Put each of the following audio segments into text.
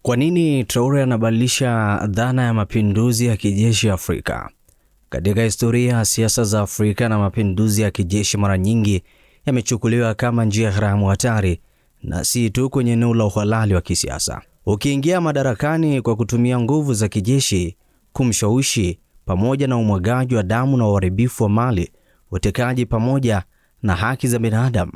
Kwa nini Traore anabadilisha dhana ya mapinduzi ya kijeshi Afrika? Katika historia ya siasa za Afrika na mapinduzi ya kijeshi mara nyingi yamechukuliwa kama njia haramu hatari na si tu kwenye eneo la uhalali wa kisiasa. Ukiingia madarakani kwa kutumia nguvu za kijeshi, kumshawishi, pamoja na umwagaji wa damu na uharibifu wa mali, utekaji pamoja na haki za binadamu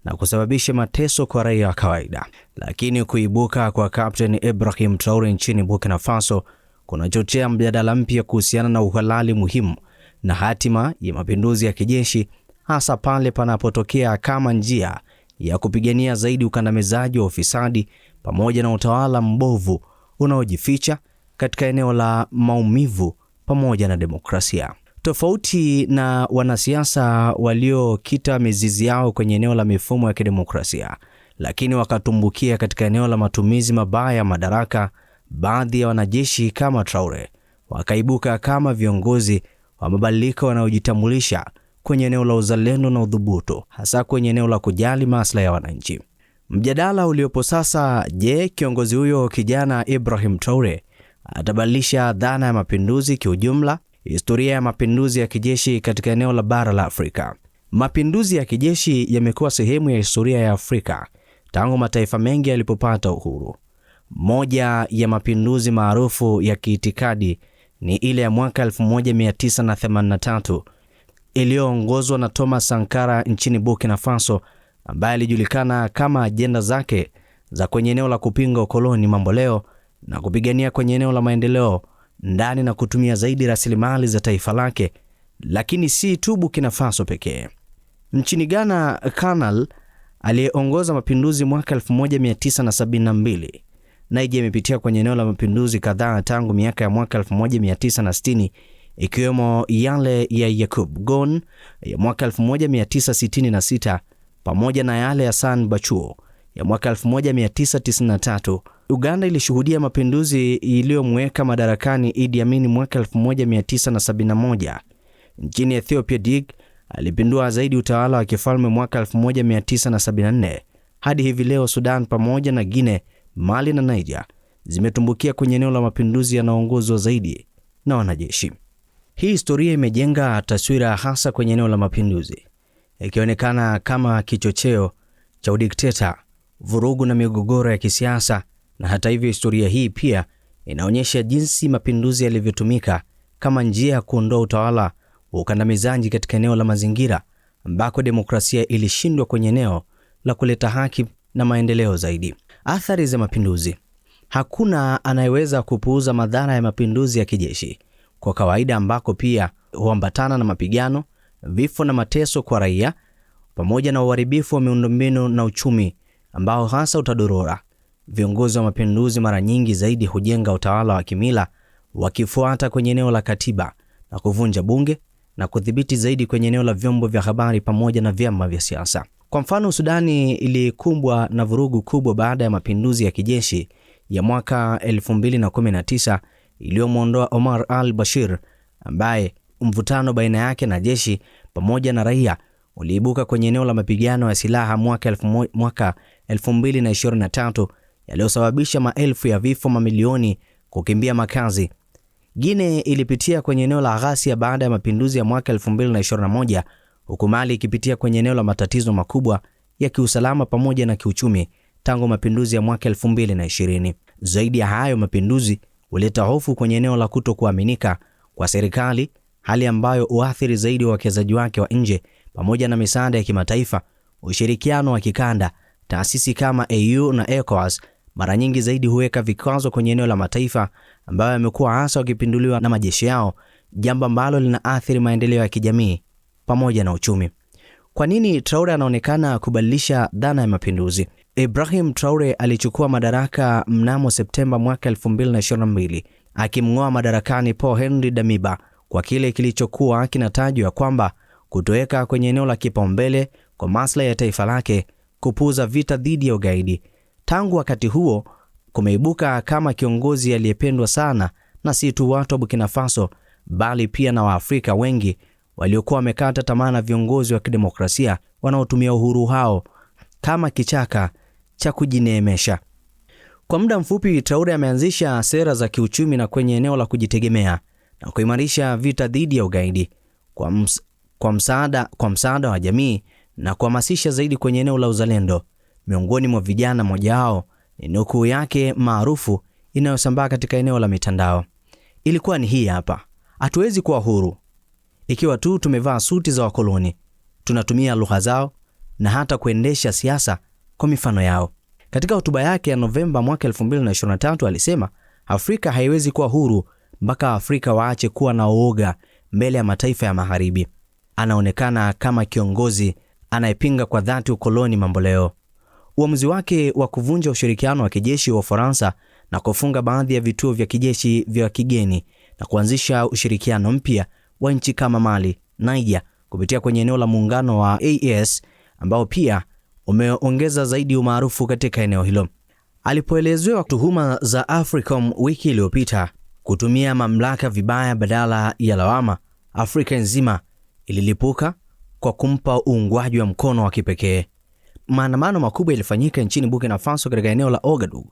na kusababisha mateso kwa raia wa kawaida. Lakini kuibuka kwa Captain Ibrahim Traore nchini Burkina Faso kunachochea mjadala mpya kuhusiana na uhalali muhimu na hatima ya mapinduzi ya kijeshi, hasa pale panapotokea kama njia ya kupigania zaidi ukandamizaji wa ufisadi pamoja na utawala mbovu unaojificha katika eneo la maumivu pamoja na demokrasia. Tofauti na wanasiasa waliokita mizizi yao kwenye eneo la mifumo ya kidemokrasia, lakini wakatumbukia katika eneo la matumizi mabaya ya madaraka, baadhi ya wanajeshi kama Traore wakaibuka kama viongozi wa mabadiliko wanaojitambulisha kwenye eneo la uzalendo na udhubutu, hasa kwenye eneo la kujali maslahi ya wananchi. Mjadala uliopo sasa, je, kiongozi huyo kijana Ibrahim Traore atabadilisha dhana ya mapinduzi kiujumla? Historia ya mapinduzi ya kijeshi katika eneo la bara la Afrika. Mapinduzi ya kijeshi yamekuwa sehemu ya historia ya Afrika tangu mataifa mengi yalipopata uhuru. Moja ya mapinduzi maarufu ya kiitikadi ni ile ya mwaka 1983 iliyoongozwa na Thomas Sankara nchini Burkina Faso, ambaye alijulikana kama ajenda zake za kwenye eneo la kupinga ukoloni mamboleo na kupigania kwenye eneo la maendeleo ndani na kutumia zaidi rasilimali za taifa lake. Lakini si tu Burkina Faso pekee. Nchini Ghana, Kanal aliyeongoza mapinduzi mwaka 1972. Nigeria imepitia kwenye eneo la mapinduzi kadhaa tangu miaka ya mwaka 1960, ikiwemo yale ya Yakub Gon ya mwaka 1966 pamoja na yale ya San Bachuo ya mwaka 1993. Uganda ilishuhudia mapinduzi iliyomweka madarakani Idi Amin mwaka 1971. Nchini Ethiopia, Dig alipindua zaidi utawala wa kifalme mwaka 1974. Hadi hivi leo Sudan pamoja na Guinea, Mali na Niger zimetumbukia kwenye eneo la mapinduzi yanayoongozwa zaidi na wanajeshi. Hii historia imejenga taswira hasa kwenye eneo la mapinduzi, ikionekana kama kichocheo cha udikteta, vurugu na migogoro ya kisiasa. Na hata hivyo, historia hii pia inaonyesha jinsi mapinduzi yalivyotumika kama njia ya kuondoa utawala wa ukandamizaji katika eneo la mazingira ambako demokrasia ilishindwa kwenye eneo la kuleta haki na maendeleo zaidi. Athari za mapinduzi. Hakuna anayeweza kupuuza madhara ya mapinduzi ya kijeshi kwa kawaida, ambako pia huambatana na mapigano, vifo na mateso kwa raia, pamoja na uharibifu wa miundombinu na uchumi ambao hasa utadorora. Viongozi wa mapinduzi mara nyingi zaidi hujenga utawala wa kimila, wakifuata kwenye eneo la katiba na kuvunja bunge na kudhibiti zaidi kwenye eneo la vyombo vya habari pamoja na vyama vya siasa. Kwa mfano, Sudani ilikumbwa na vurugu kubwa baada ya mapinduzi ya kijeshi ya mwaka 2019 iliyomuondoa Omar al-Bashir, ambaye mvutano baina yake na jeshi pamoja na raia uliibuka kwenye eneo la mapigano ya silaha mwaka 2023 yaliyosababisha maelfu ya vifo, mamilioni kukimbia makazi. Guinea ilipitia kwenye eneo la ghasia baada ya mapinduzi ya mwaka 2021, huku Mali ikipitia kwenye eneo la matatizo makubwa ya kiusalama pamoja na kiuchumi tangu mapinduzi ya mwaka 2020. Zaidi ya hayo, mapinduzi huleta hofu kwenye eneo la kutokuaminika kwa serikali, hali ambayo huathiri zaidi wawekezaji wake wa nje pamoja na misaada ya kimataifa, ushirikiano wa kikanda. Taasisi kama AU na ECOWAS mara nyingi zaidi huweka vikwazo kwenye eneo la mataifa ambayo yamekuwa hasa wakipinduliwa na majeshi yao, jambo ambalo linaathiri maendeleo ya kijamii pamoja na uchumi. Kwa nini Traore anaonekana kubadilisha dhana ya mapinduzi? Ibrahim Traore alichukua madaraka mnamo Septemba mwaka 2022, akimng'oa madarakani Paul Henri Damiba kwa kile kilichokuwa kinatajwa kwamba kutoweka kwenye eneo la kipaumbele kwa maslahi ya taifa lake, kupuuza vita dhidi ya ugaidi. Tangu wakati huo kumeibuka kama kiongozi aliyependwa sana na si tu watu wa Burkina Faso, bali pia na Waafrika wengi waliokuwa wamekata tamaa na viongozi wa kidemokrasia wanaotumia uhuru hao kama kichaka cha kujineemesha. Kwa muda mfupi, Traore ameanzisha sera za kiuchumi na kwenye eneo la kujitegemea na kuimarisha vita dhidi ya ugaidi kwa msaada wa jamii na kuhamasisha zaidi kwenye eneo la uzalendo miongoni mwa vijana. Moja wao ni nukuu yake maarufu inayosambaa katika eneo la mitandao. Ilikuwa ni hii hapa: hatuwezi kuwa huru ikiwa tu tumevaa suti za wakoloni, tunatumia lugha zao na hata kuendesha siasa kwa mifano yao. Katika hotuba yake ya Novemba mwaka 2023 alisema Afrika haiwezi kuwa huru mpaka Afrika waache kuwa na uoga mbele ya mataifa ya magharibi. Anaonekana kama kiongozi anayepinga kwa dhati ukoloni mamboleo. Uamuzi wake wa kuvunja ushirikiano wa kijeshi wa Ufaransa na kufunga baadhi ya vituo vya kijeshi vya kigeni na kuanzisha ushirikiano mpya wa nchi kama Mali, Niger kupitia kwenye eneo la muungano wa AES ambao pia umeongeza zaidi umaarufu katika eneo hilo. Alipoelezewa tuhuma za Africom wiki iliyopita kutumia mamlaka vibaya badala ya lawama, Afrika nzima ililipuka kwa kumpa uungwaji wa mkono wa kipekee. Maandamano makubwa yalifanyika nchini Burkina Faso katika eneo la Ouagadougou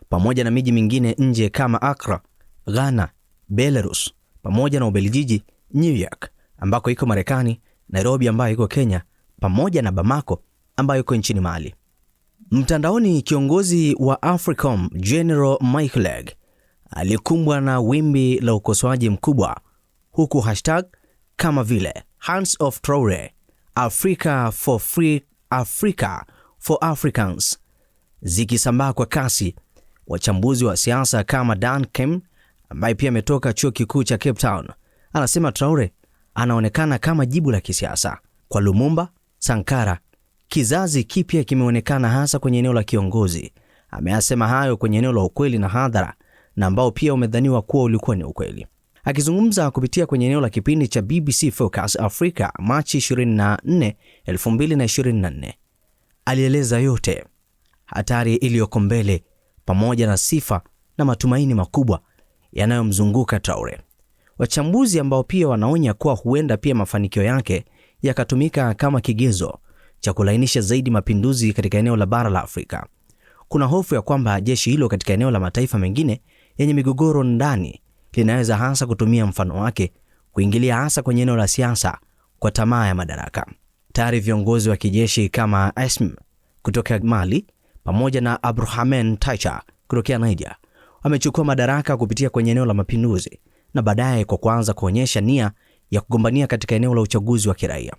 pamoja na miji mingine nje kama Accra, Ghana, Belarus pamoja na Ubelgiji, New York ambako iko Marekani, Nairobi ambayo iko Kenya pamoja na Bamako ambayo iko nchini Mali. Mtandaoni, kiongozi wa Africom General Michael alikumbwa na wimbi la ukosoaji mkubwa, huku hashtag kama vile Hands of Traore, Africa for Free, Africa for Africans zikisambaa kwa kasi. Wachambuzi wa siasa kama Dan Kem ambaye pia ametoka chuo kikuu cha Cape Town anasema Traore anaonekana kama jibu la kisiasa kwa Lumumba, Sankara. Kizazi kipya kimeonekana hasa kwenye eneo la kiongozi. Ameyasema hayo kwenye eneo la ukweli na hadhara na ambao pia umedhaniwa kuwa ulikuwa ni ukweli. Akizungumza kupitia kwenye eneo la kipindi cha BBC Focus Africa Machi 24, 2024, alieleza yote, hatari iliyoko mbele pamoja na sifa na matumaini makubwa yanayomzunguka Traore. Wachambuzi ambao pia wanaonya kuwa huenda pia mafanikio yake yakatumika kama kigezo cha kulainisha zaidi mapinduzi katika eneo la bara la Afrika. Kuna hofu ya kwamba jeshi hilo katika eneo la mataifa mengine yenye migogoro ndani linaweza hasa kutumia mfano wake kuingilia hasa kwenye eneo la siasa kwa tamaa ya madaraka. Tayari viongozi wa kijeshi kama Asm kutoka Mali pamoja na Abdurrahman Taicha kutoka Niger wamechukua madaraka kupitia kwenye eneo la mapinduzi na baadaye kwa kuanza kuonyesha nia ya kugombania katika eneo la uchaguzi wa kiraia.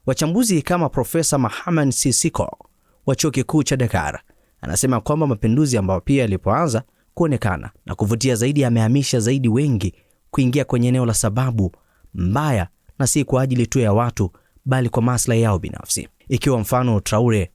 Wachambuzi kama Profesa Mohamed Sissoko wa chuo kikuu cha Dakar anasema kwamba mapinduzi ambayo pia yalipoanza kuonekana na kuvutia zaidi yamehamisha zaidi wengi kuingia kwenye eneo la sababu mbaya na si kwa ajili tu ya watu bali kwa maslahi yao binafsi. Ikiwa mfano Traore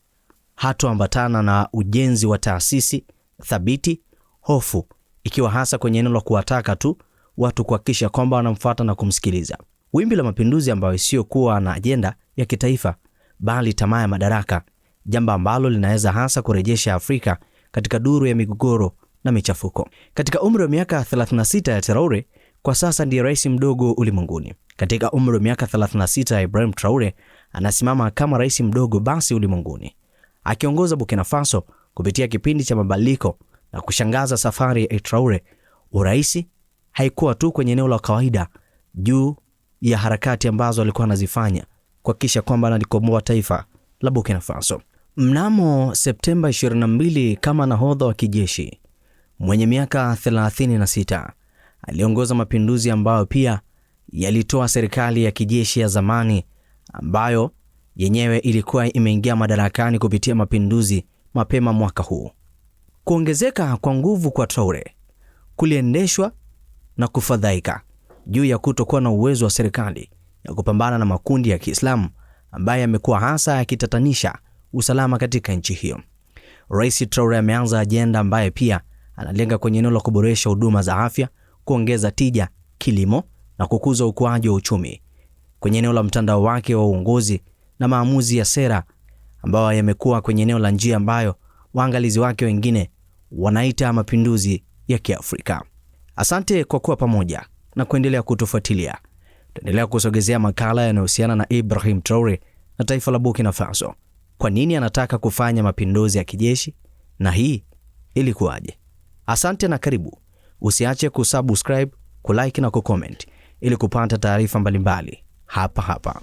hatoambatana na ujenzi wa taasisi thabiti, hofu ikiwa hasa kwenye eneo la kuwataka tu watu kuhakikisha kwamba wanamfuata na kumsikiliza. Wimbi la mapinduzi ambayo sio kuwa na ajenda ya kitaifa bali tamaa ya madaraka, jambo ambalo linaweza hasa kurejesha Afrika katika duru ya migogoro na michafuko. Katika umri wa miaka 36 ya Traore kwa sasa ndiye rais mdogo ulimwenguni. Katika umri wa miaka 36 Ibrahim Traore anasimama kama rais mdogo basi ulimwenguni, akiongoza Burkina Faso kupitia kipindi cha mabadiliko na kushangaza. Safari ya Traore uraisi haikuwa tu kwenye eneo la kawaida juu ya harakati ambazo alikuwa anazifanya kuhakikisha kwamba analikomboa taifa la Burkina Faso. Mnamo Septemba 22, kama nahodha wa kijeshi mwenye miaka 36 aliongoza mapinduzi ambayo pia yalitoa serikali ya kijeshi ya zamani ambayo yenyewe ilikuwa imeingia madarakani kupitia mapinduzi mapema mwaka huu. Kuongezeka kwa nguvu kwa Traore kuliendeshwa na kufadhaika juu ya kutokuwa na uwezo wa serikali ya kupambana na makundi ya Kiislamu ambaye yamekuwa hasa yakitatanisha usalama katika nchi hiyo. Rais Traore ameanza ajenda ambaye pia analenga kwenye eneo la kuboresha huduma za afya, kuongeza tija, kilimo na kukuza ukuaji wa uchumi. Kwenye eneo la mtandao wake wa uongozi na maamuzi ya sera ambayo yamekuwa kwenye eneo la njia ambayo waangalizi wake wengine wanaita mapinduzi ya Kiafrika. Asante kwa kuwa pamoja na kuendelea kutufuatilia. Tuendelea kusogezea makala yanayohusiana na Ibrahim Traore na taifa la Burkina Faso. Kwa nini anataka kufanya mapinduzi ya kijeshi na hii ilikuwaje? Asante na karibu. Usiache kusubscribe, kulike na kucomment ili kupata taarifa mbalimbali hapa.